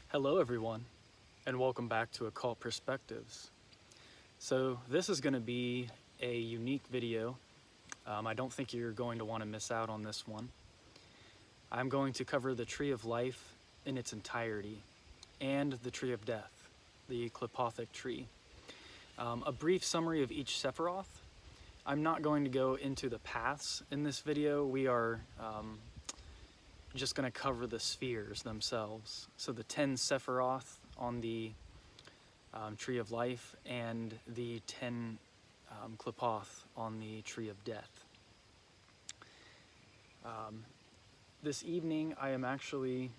Hello everyone, and welcome back to Occult Perspectives. So this is going to be a unique video. I don't think you're going to want to miss out on this one. I'm going to cover the Tree of Life in its entirety, and the Tree of Death, the Clipothic tree. A brief summary of each Sephiroth. I'm not going to go into the paths in this video. We are just going to cover the spheres themselves. So the 10 Sephiroth on the Tree of Life and the 10 Clipoth on the Tree of Death. This evening I am actually,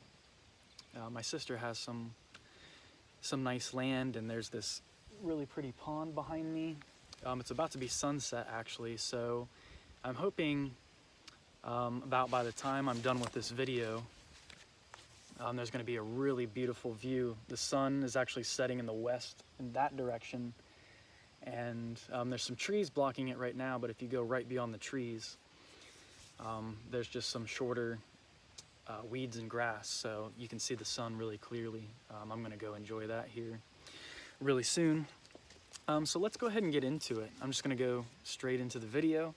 my sister has some nice land, and there's this really pretty pond behind me. It's about to be sunset actually, so I'm hoping about by the time I'm done with this video, there's going to be a really beautiful view. The sun is actually setting in the west in that direction, and there's some trees blocking it right now, but if you go right beyond the trees, there's just some shorter weeds and grass, so you can see the sun really clearly. I'm going to go enjoy that here really soon. So let's go ahead and get into it. I'm just going to go straight into the video.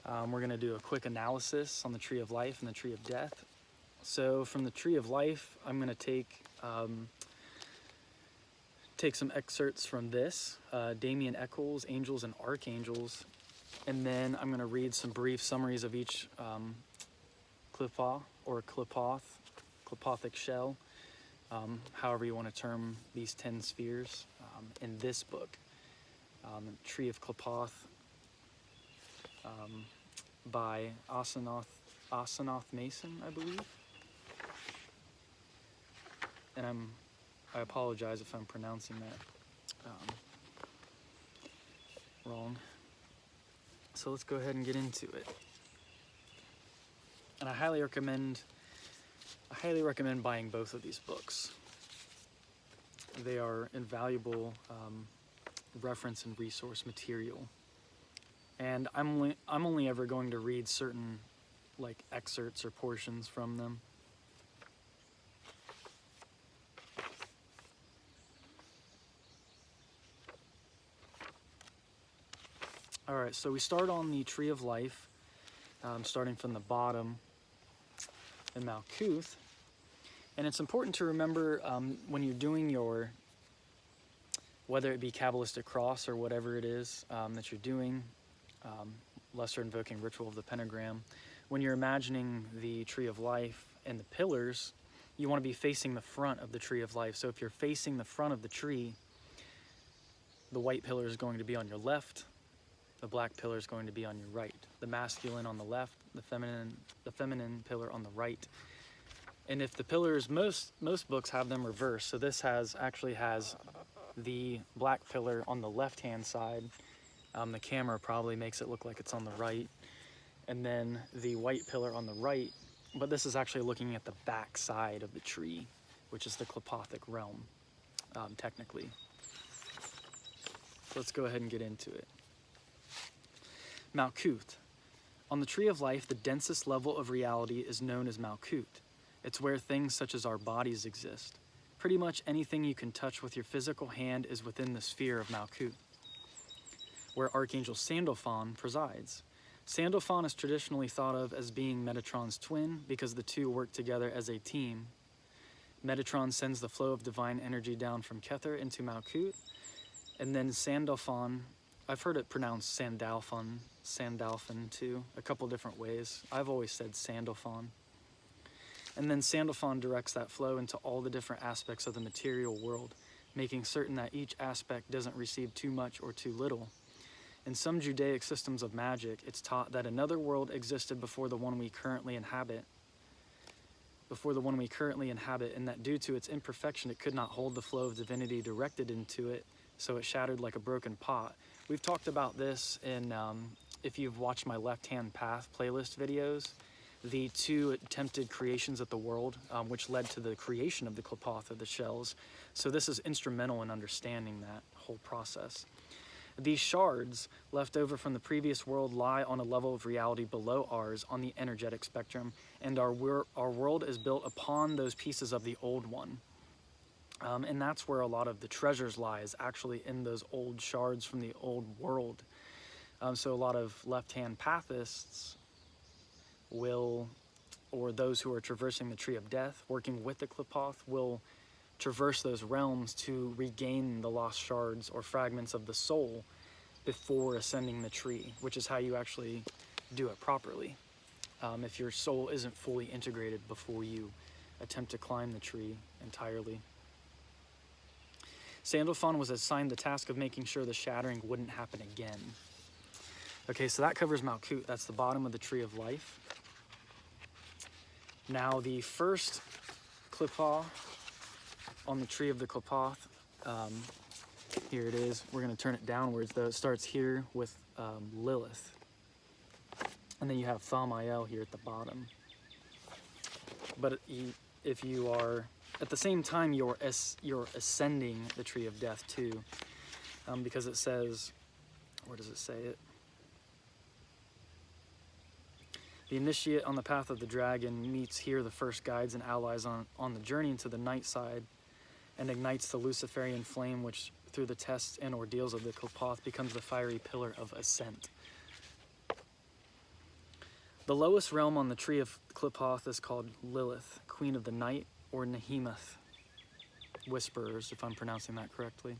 We're going to do a quick analysis on the Tree of Life and the Tree of Death. So from the Tree of Life, I'm going to take some excerpts from this, Damien Eccles, Angels and Archangels, and then I'm going to read some brief summaries of each Clipah or Clipothic shell, however you want to term these 10 spheres in this book, Tree of Clipoth, by Asenath Mason, I believe. And I apologize if I'm pronouncing that wrong. So let's go ahead and get into it. And I highly recommend buying both of these books. They are invaluable reference and resource material. And I'm only ever going to read certain like excerpts or portions from them. All right, so we start on the Tree of Life, starting from the bottom in Malkuth. And it's important to remember when you're doing your, whether it be Kabbalistic cross or whatever it is that you're doing, lesser invoking ritual of the pentagram, when you're imagining the Tree of Life and the pillars, you want to be facing the front of the Tree of Life. So if you're facing the front of the tree, the white pillar is going to be on your left, the black pillar is going to be on your right, the masculine on the left, the feminine pillar on the right. And if the pillars, most books have them reversed, so this actually has the black pillar on the left-hand side. The camera probably makes it look like it's on the right, and then the white pillar on the right, but this is actually looking at the back side of the tree, which is the Clipothic realm, technically. So let's go ahead and get into it. Malkuth. On the Tree of Life, the densest level of reality is known as Malkuth. It's where things such as our bodies exist. Pretty much anything you can touch with your physical hand is within the sphere of Malkuth, where Archangel Sandalphon presides. Sandalphon is traditionally thought of as being Metatron's twin because the two work together as a team. Metatron sends the flow of divine energy down from Kether into Malkuth, and then Sandalphon, I've heard it pronounced Sandalphon too, a couple different ways. I've always said Sandalphon. And then Sandalphon directs that flow into all the different aspects of the material world, making certain that each aspect doesn't receive too much or too little. In some Judaic systems of magic, it's taught that another world existed before the one we currently inhabit, and that due to its imperfection, it could not hold the flow of divinity directed into it, so it shattered like a broken pot. We've talked about this in, if you've watched my Left Hand Path playlist videos, the two attempted creations of the world, which led to the creation of the Clipoth, or the shells. So this is instrumental in understanding that whole process. These shards left over from the previous world lie on a level of reality below ours on the energetic spectrum, and our world is built upon those pieces of the old one. And that's where a lot of the treasures lies, actually in those old shards from the old world. So a lot of left-hand pathists will, or those who are traversing the Tree of Death, working with the Qliphoth, will traverse those realms to regain the lost shards or fragments of the soul before ascending the tree, which is how you actually do it properly. If your soul isn't fully integrated before you attempt to climb the tree entirely. Sandalphon was assigned the task of making sure the shattering wouldn't happen again. Okay, so that covers Malkuth. That's the bottom of the Tree of Life. Now the first Qliphoth on the Tree of the Qliphoth, here it is. We're going to turn it downwards, though. It starts here with Lilith. And then you have Thagirion here at the bottom. But if you are, at the same time, you're ascending the Tree of Death too. Because it says, where does it say it? The initiate on the path of the dragon meets here the first guides and allies on the journey into the night side and ignites the Luciferian flame, which through the tests and ordeals of the Qliphoth becomes the fiery pillar of ascent. The lowest realm on the Tree of Qliphoth is called Lilith, Queen of the Night, or Nehemoth, Whisperers, if I'm pronouncing that correctly.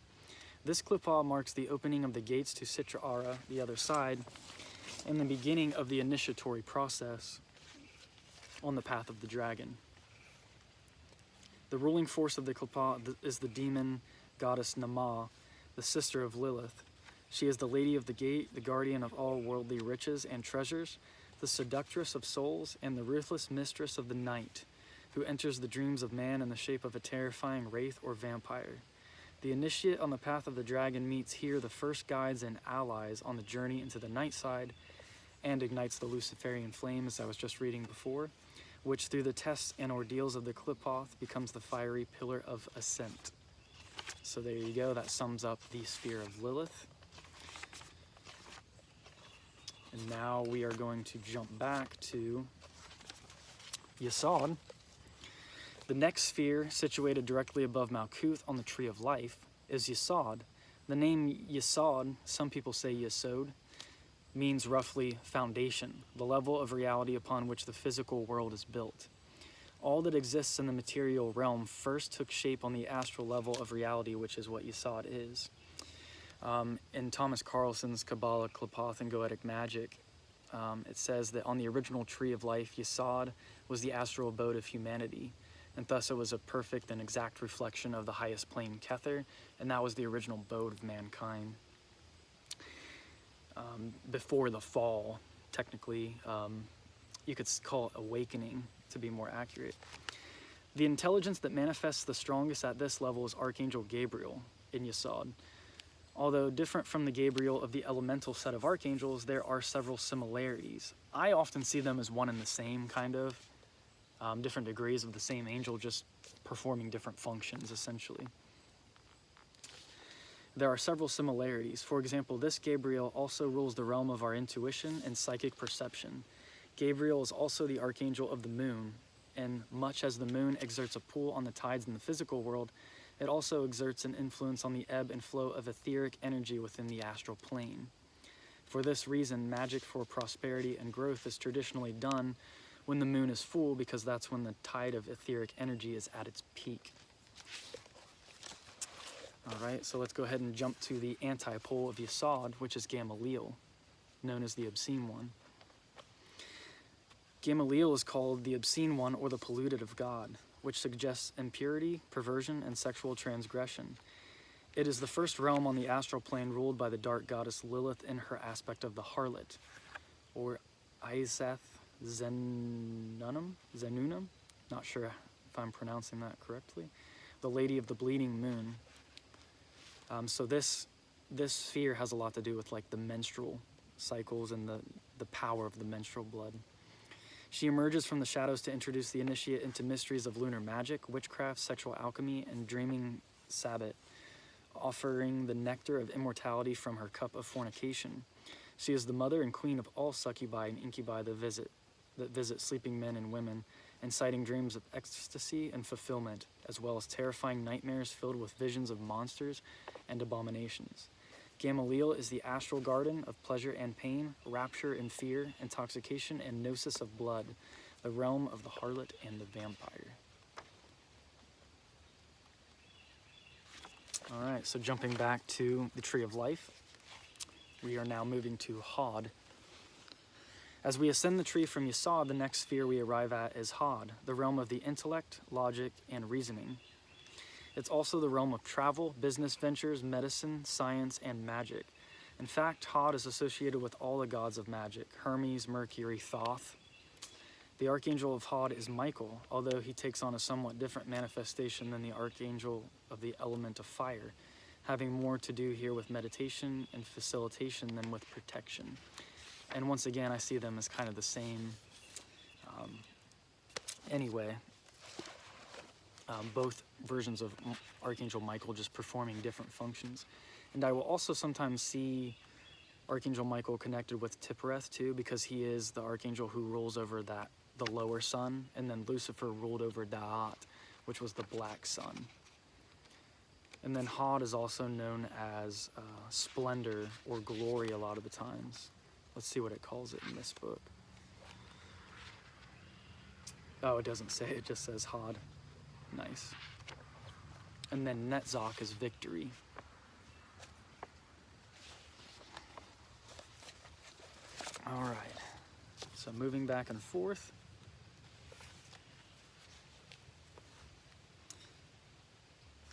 This Qliphoth marks the opening of the gates to Sitra Ara, the other side, and the beginning of the initiatory process on the path of the dragon. The ruling force of the Qliphoth is the demon goddess Nama, the sister of Lilith. She is the lady of the gate, the guardian of all worldly riches and treasures, the seductress of souls, and the ruthless mistress of the night, who enters the dreams of man in the shape of a terrifying wraith or vampire. The initiate on the path of the dragon meets here the first guides and allies on the journey into the night side and ignites the Luciferian flame, as I was just reading before, which through the tests and ordeals of the Qliphoth becomes the fiery pillar of ascent. So there you go, that sums up the sphere of Lilith. And now we are going to jump back to Yesod. The next sphere, situated directly above Malkuth on the Tree of Life, is Yesod. The name Yesod, some people say Yesod, means roughly foundation, the level of reality upon which the physical world is built. All that exists in the material realm first took shape on the astral level of reality, which is what Yesod is. In Thomas Carlson's Kabbalah, Qliphoth, and Goetic Magic, it says that on the original Tree of Life, Yesod was the astral abode of humanity, and thus it was a perfect and exact reflection of the highest plane Kether, and that was the original abode of mankind. Before the fall, technically, you could call it awakening, to be more accurate. The intelligence that manifests the strongest at this level is Archangel Gabriel in Yesod. Although different from the Gabriel of the elemental set of archangels, there are several similarities. I often see them as one and the same, kind of. Different degrees of the same angel, just performing different functions, essentially. There are several similarities. For example, this Gabriel also rules the realm of our intuition and psychic perception. Gabriel is also the archangel of the moon, and much as the moon exerts a pull on the tides in the physical world, it also exerts an influence on the ebb and flow of etheric energy within the astral plane. For this reason, magic for prosperity and growth is traditionally done when the moon is full, because that's when the tide of etheric energy is at its peak. All right, so let's go ahead and jump to the antipole of Yesod, which is Gamaliel, known as the obscene one. Gamaliel is called the obscene one or the polluted of God, which suggests impurity, perversion, and sexual transgression. It is the first realm on the astral plane ruled by the dark goddess Lilith in her aspect of the harlot, or Iseth Zenunum, not sure if I'm pronouncing that correctly, the Lady of the Bleeding Moon. So this sphere has a lot to do with like the menstrual cycles and the power of the menstrual blood. She emerges from the shadows to introduce the initiate into mysteries of lunar magic, witchcraft, sexual alchemy, and dreaming Sabbath, offering the nectar of immortality from her cup of fornication. She is the mother and queen of all succubi and incubi that visit sleeping men and women, inciting dreams of ecstasy and fulfillment, as well as terrifying nightmares filled with visions of monsters and abominations. Gamaliel is the astral garden of pleasure and pain, rapture and fear, intoxication and gnosis of blood, the realm of the harlot and the vampire. All right, so jumping back to the Tree of Life, we are now moving to Hod. As we ascend the tree from Yesod, the next sphere we arrive at is Hod, the realm of the intellect, logic, and reasoning. It's also the realm of travel, business ventures, medicine, science, and magic. In fact, Hod is associated with all the gods of magic: Hermes, Mercury, Thoth. The archangel of Hod is Michael, although he takes on a somewhat different manifestation than the archangel of the element of fire, having more to do here with meditation and facilitation than with protection. And once again, I see them as kind of the same. Both versions of Archangel Michael just performing different functions. And I will also sometimes see Archangel Michael connected with Tipareth too, because he is the archangel who rules over the lower sun, and then Lucifer ruled over Da'at, which was the black sun. And then Hod is also known as splendor or glory a lot of the times. Let's see what it calls it in this book. Oh, it doesn't say, it just says Hod. Nice. And then Netzok is victory. All right. So moving back and forth.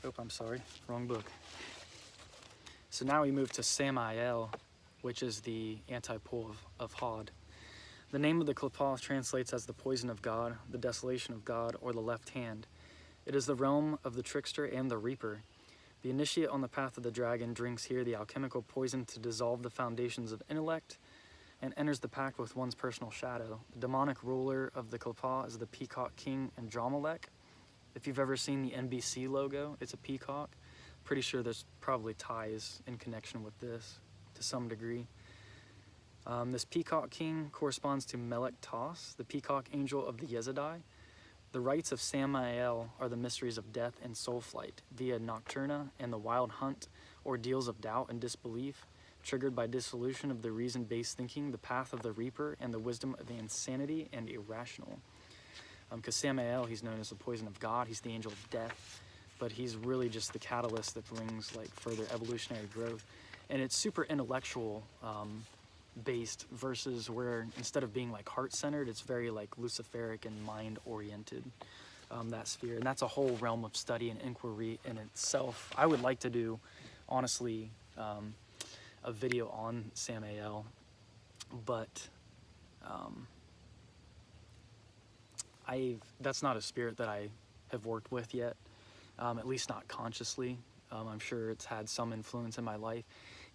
Oh, I'm sorry, wrong book. So now we move to Samael, which is the antipole of Hod. The name of the Klippa translates as the poison of God, the desolation of God, or the left hand. It is the realm of the trickster and the reaper. The initiate on the path of the dragon drinks here the alchemical poison to dissolve the foundations of intellect and enters the pact with one's personal shadow. The demonic ruler of the Klippa is the peacock king Andromelech. If you've ever seen the NBC logo, it's a peacock. Pretty sure there's probably ties in connection with this to some degree. This peacock king corresponds to Melech Tas, the peacock angel of the Yezidai. The rites of Samael are the mysteries of death and soul flight via nocturna and the wild hunt, ordeals of doubt and disbelief, triggered by dissolution of the reason-based thinking, the path of the reaper, and the wisdom of the insanity and irrational. Because Samael, he's known as the poison of God, he's the angel of death, but he's really just the catalyst that brings like further evolutionary growth. And it's super intellectual based versus where instead of being like heart-centered, it's very like Luciferic and mind-oriented, that sphere. And that's a whole realm of study and inquiry in itself. I would like to do, honestly, a video on Samael, but that's not a spirit that I have worked with yet, at least not consciously. I'm sure it's had some influence in my life.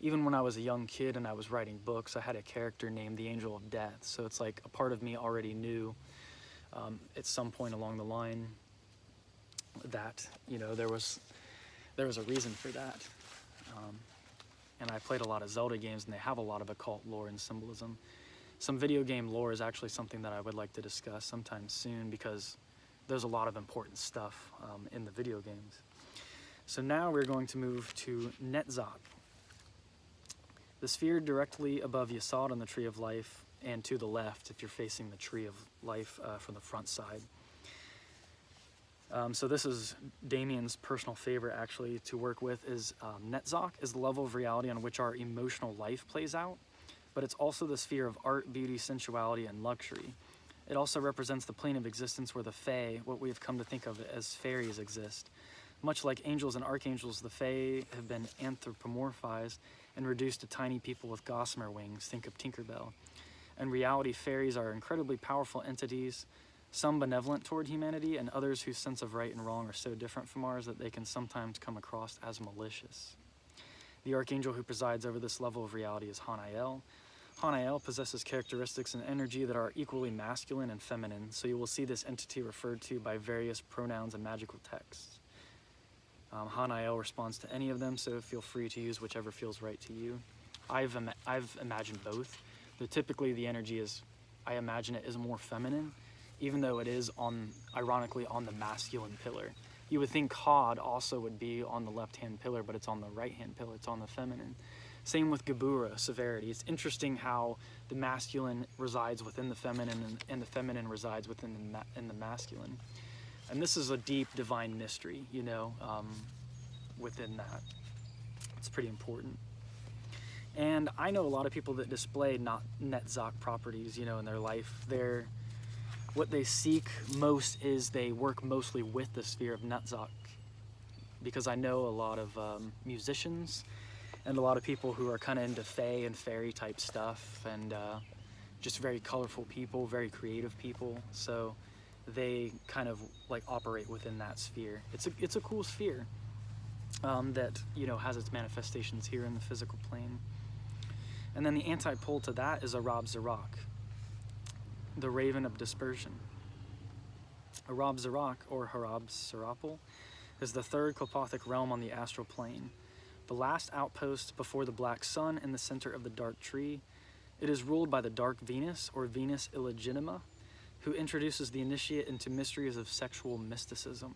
Even when I was a young kid and I was writing books, I had a character named the Angel of Death. So it's like a part of me already knew at some point along the line that, you know, there was a reason for that. And I played a lot of Zelda games, and they have a lot of occult lore and symbolism. Some video game lore is actually something that I would like to discuss sometime soon, because there's a lot of important stuff in the video games. So now we're going to move to Netzok. The sphere directly above Yesod on the Tree of Life, and to the left if you're facing the Tree of Life from the front side. So this is Damien's personal favorite actually to work with, is Netzok is the level of reality on which our emotional life plays out, but it's also the sphere of art, beauty, sensuality, and luxury. It also represents the plane of existence where the Fae, what we have come to think of as fairies, exist. Much like angels and archangels, the Fae have been anthropomorphized and reduced to tiny people with gossamer wings, think of Tinkerbell. In reality, fairies are incredibly powerful entities, some benevolent toward humanity, and others whose sense of right and wrong are so different from ours that they can sometimes come across as malicious. The archangel who presides over this level of reality is Hanael. Hanael possesses characteristics and energy that are equally masculine and feminine, so you will see this entity referred to by various pronouns and magical texts. Hanael responds to any of them, so feel free to use whichever feels right to you. I've imagined both, though typically the energy is, I imagine it is more feminine, even though it is ironically on the masculine pillar. You would think Hod also would be on the left-hand pillar, but it's on the right-hand pillar, it's on the feminine. Same with Gebura, severity. It's interesting how the masculine resides within the feminine and the feminine resides within the masculine. And this is a deep divine mystery, within that. It's pretty important. And I know a lot of people that display not Netzok properties, in their life. What they seek most is they work mostly with the sphere of Netzok. Because I know a lot of musicians and a lot of people who are kind of into fae and fairy type stuff, and just very colorful people, very creative people. So they kind of like operate within that sphere. It's a cool sphere that has its manifestations here in the physical plane. And then the antipole to that is Arab Zarok, the Raven of Dispersion. Arab Zarok, or Harab Serapal, is the third Klopothic realm on the astral plane, the last outpost before the black sun in the center of the dark tree. It is ruled by the dark Venus, or Venus illegitima, who introduces the initiate into mysteries of sexual mysticism,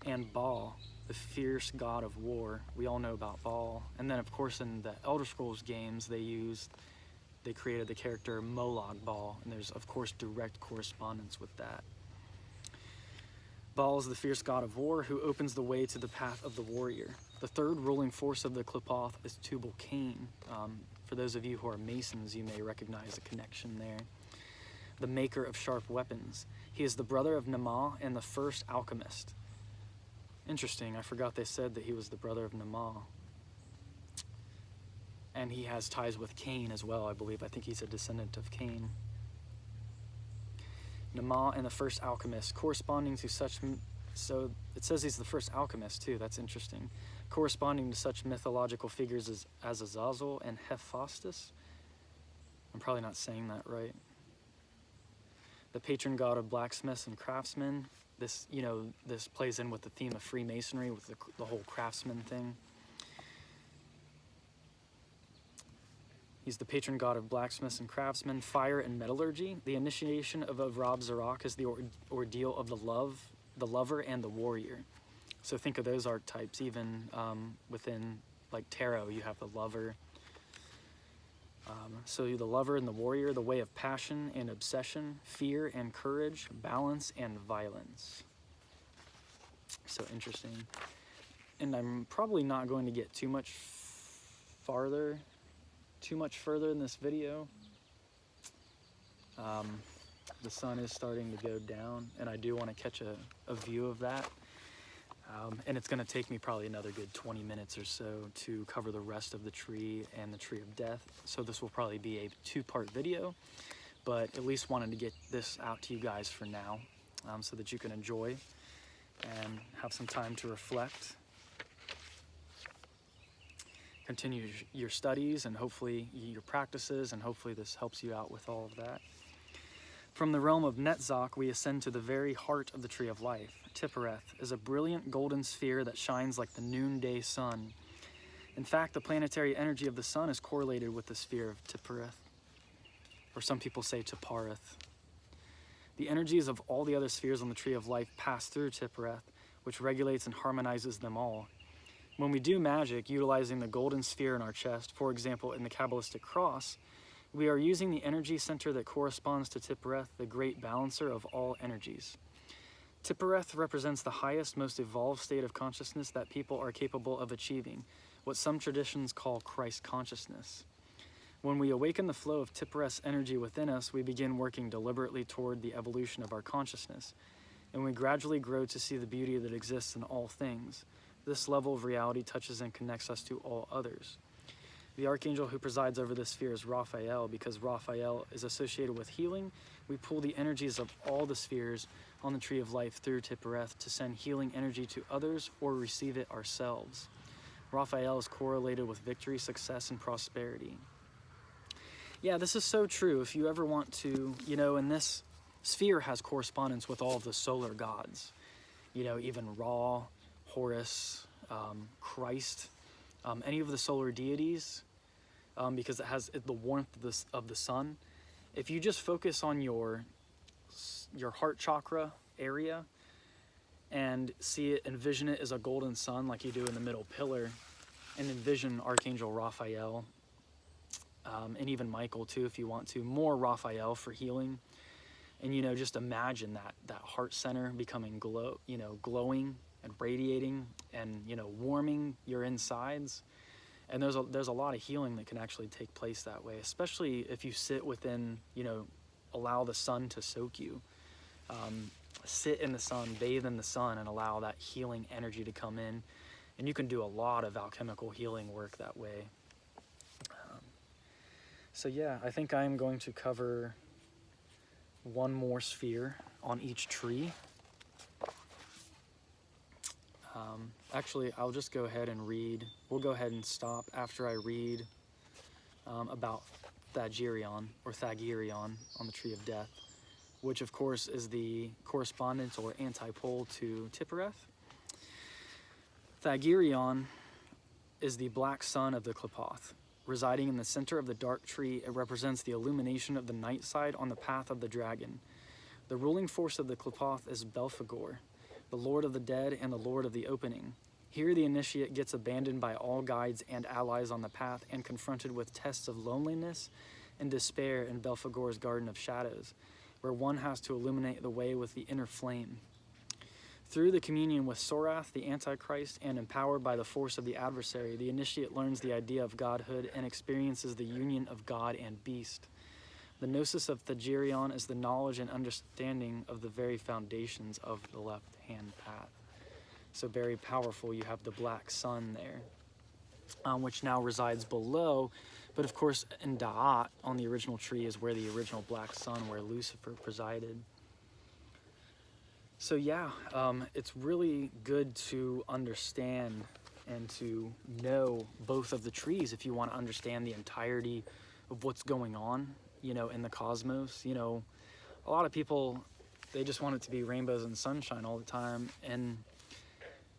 and Baal, the fierce god of war. We all know about Baal. And then, of course, in the Elder Scrolls games, they created the character Molag Bal, and there's, of course, direct correspondence with that. Baal is the fierce god of war who opens the way to the path of the warrior. The third ruling force of the Klopoth is Tubal Cain. For those of you who are Masons, you may recognize the connection there. The maker of sharp weapons. He is the brother of Nama and the first alchemist. Interesting, I forgot they said that he was the brother of Nama. And he has ties with Cain as well, I believe. I think he's a descendant of Cain. Nama and the first alchemist, corresponding to such... So it says he's the first alchemist, too. That's interesting. Corresponding to such mythological figures as Azazel and Hephaestus. I'm probably not saying that right. The patron god of blacksmiths and craftsmen. This plays in with the theme of Freemasonry, with the whole craftsman thing. He's the patron god of blacksmiths and craftsmen, fire and metallurgy. The initiation of Arab Zarok is the ordeal of the lover and the warrior. So think of those archetypes, even within, like, tarot, you have the lover. So the lover and the warrior, the way of passion and obsession, fear and courage, balance and violence. So interesting. And I'm probably not going to get too much further in this video. The sun is starting to go down, and I do want to catch a view of that. And it's going to take me probably another good 20 minutes or so to cover the rest of the tree and the tree of death. So this will probably be a two-part video, but at least wanted to get this out to you guys for now, so that you can enjoy and have some time to reflect. Continue your studies and hopefully your practices, and hopefully this helps you out with all of that. From the realm of Netzok, we ascend to the very heart of the Tree of Life. Tipareth is a brilliant golden sphere that shines like the noonday sun. In fact, the planetary energy of the sun is correlated with the sphere of Tipareth, or some people say Tipareth. The energies of all the other spheres on the Tree of Life pass through Tipareth, which regulates and harmonizes them all. When we do magic, utilizing the golden sphere in our chest, for example in the Kabbalistic cross, we are using the energy center that corresponds to Tipareth, the great balancer of all energies. Tipareth represents the highest, most evolved state of consciousness that people are capable of achieving, what some traditions call Christ consciousness. When we awaken the flow of Tipareth's energy within us, we begin working deliberately toward the evolution of our consciousness, and we gradually grow to see the beauty that exists in all things. This level of reality touches and connects us to all others. The archangel who presides over this sphere is Raphael. Because Raphael is associated with healing, we pull the energies of all the spheres on the Tree of Life through Tipareth to send healing energy to others or receive it ourselves. Raphael is correlated with victory, success, and prosperity. Yeah, this is so true. If you ever want to, and this sphere has correspondence with all of the solar gods. Even Ra, Horus, Christ, any of the solar deities, because it has the warmth of the sun. If you just focus on your your heart chakra area, and envision it as a golden sun like you do in the middle pillar, and envision Archangel Raphael, and even Michael too if you want to, more Raphael for healing. And, you know, just imagine that heart center becoming glowing and radiating and, you know, warming your insides. And there's a lot of healing that can actually take place that way, especially if you sit within, you know, allow the sun to soak you. Sit in the sun, bathe in the sun, and allow that healing energy to come in. And you can do a lot of alchemical healing work that way. So yeah, I think I'm going to cover one more sphere on each tree. Actually, I'll just go ahead and read. We'll go ahead and stop after I read about Thagirion on the Tree of Death, which of course is the correspondence or antipole to Tipareth. Thagirion is the black sun of the Qliphoth. Residing in the center of the dark tree, it represents the illumination of the night side on the path of the dragon. The ruling force of the Qliphoth is Belphegor, the lord of the dead and the lord of the opening. Here the initiate gets abandoned by all guides and allies on the path and confronted with tests of loneliness and despair in Belphegor's Garden of Shadows, where one has to illuminate the way with the inner flame. Through the communion with Sorath, the Antichrist, and empowered by the force of the adversary, the initiate learns the idea of godhood and experiences the union of God and beast. The gnosis of Thagirion is the knowledge and understanding of the very foundations of the left-hand path. So very powerful. You have the black sun there, which now resides below. But of course, in Da'at, on the original tree, is where the original black sun, where Lucifer presided. So yeah, it's really good to understand and to know both of the trees if you want to understand the entirety of what's going on, you know, in the cosmos. You know, a lot of people, they just want it to be rainbows and sunshine all the time. And,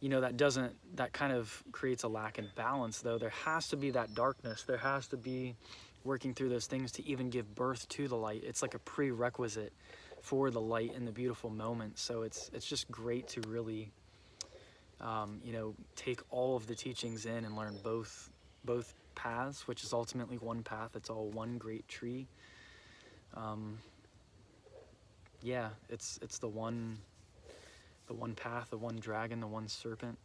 you know, that kind of creates a lack in balance, though. There has to be that darkness. There has to be working through those things to even give birth to the light. It's like a prerequisite for the light and the beautiful moment. So it's just great to really, you know, take all of the teachings in and learn both paths, which is ultimately one path. It's all one great tree. Yeah, it's the one path, the one dragon, the one serpent,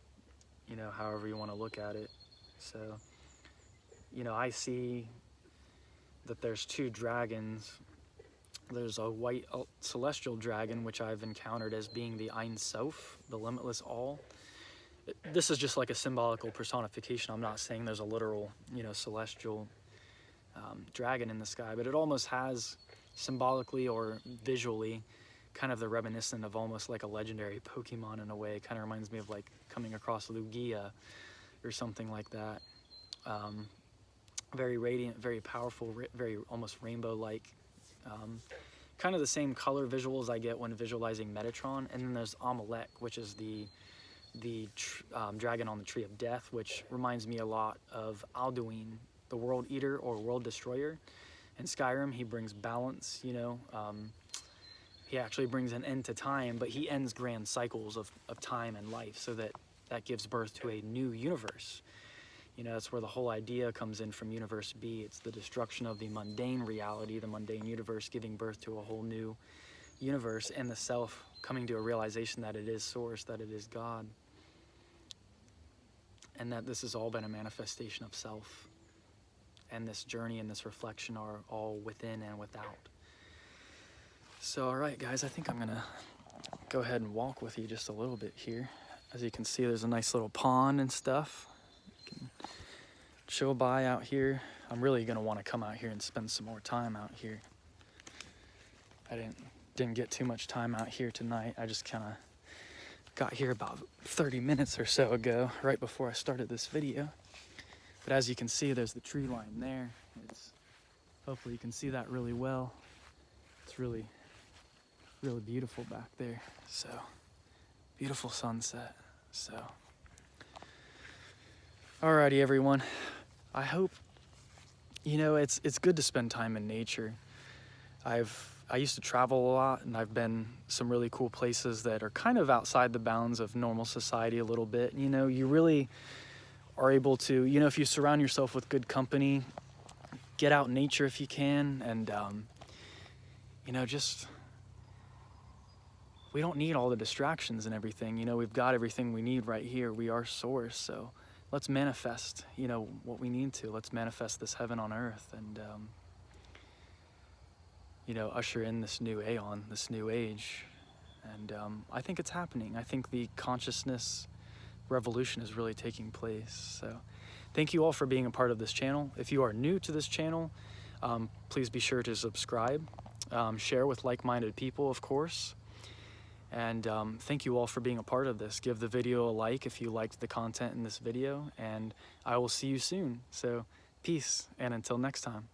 you know, however you want to look at it. So, you know, I see that there's two dragons. There's a white celestial dragon, which I've encountered as being the Ein Sof, the limitless all. This is just like a symbolical personification. I'm not saying there's a literal, you know, celestial dragon in the sky, but it almost has symbolically or visually kind of the reminiscent of almost like a legendary Pokemon in a way. It kind of reminds me of like coming across Lugia or something like that. Very radiant, very powerful, very almost rainbow-like. Kind of the same color visuals I get when visualizing Metatron. And then there's Amalek, which is the dragon on the Tree of Death, which reminds me a lot of Alduin, the World Eater or World Destroyer. In Skyrim, he brings balance, you know. He actually brings an end to time, but he ends grand cycles of time and life, so that gives birth to a new universe. You know, that's where the whole idea comes in from Universe B. It's the destruction of the mundane reality, the mundane universe, giving birth to a whole new universe, and the self coming to a realization that it is source, that it is God, and that this has all been a manifestation of self. And this journey and this reflection are all within and without. So, all right, guys, I think I'm gonna go ahead and walk with you just a little bit here. As you can see, there's a nice little pond and stuff. You can chill by out here. I'm really gonna want to come out here and spend some more time out here. I didn't get too much time out here tonight. I just kind of got here about 30 minutes or so ago, right before I started this video. But as you can see, there's the tree line there. Hopefully you can see that really well. It's really, really beautiful back there. So, beautiful sunset. So, alrighty, everyone. I hope, you know, it's good to spend time in nature. I've I used to travel a lot, and I've been some really cool places that are kind of outside the bounds of normal society a little bit. You know, you really are able to, you know, if you surround yourself with good company, get out in nature if you can, and, you know, just, we don't need all the distractions and everything. You know, we've got everything we need right here. We are source, so let's manifest, you know, what we need to. Let's manifest this heaven on earth, and, you know, usher in this new aeon, this new age. And I think it's happening. I think the consciousness revolution is really taking place. So thank you all for being a part of this channel. If you are new to this channel, please be sure to subscribe, share with like-minded people, of course. And thank you all for being a part of this. Give the video a like if you liked the content in this video, and I will see you soon. So peace, and until next time.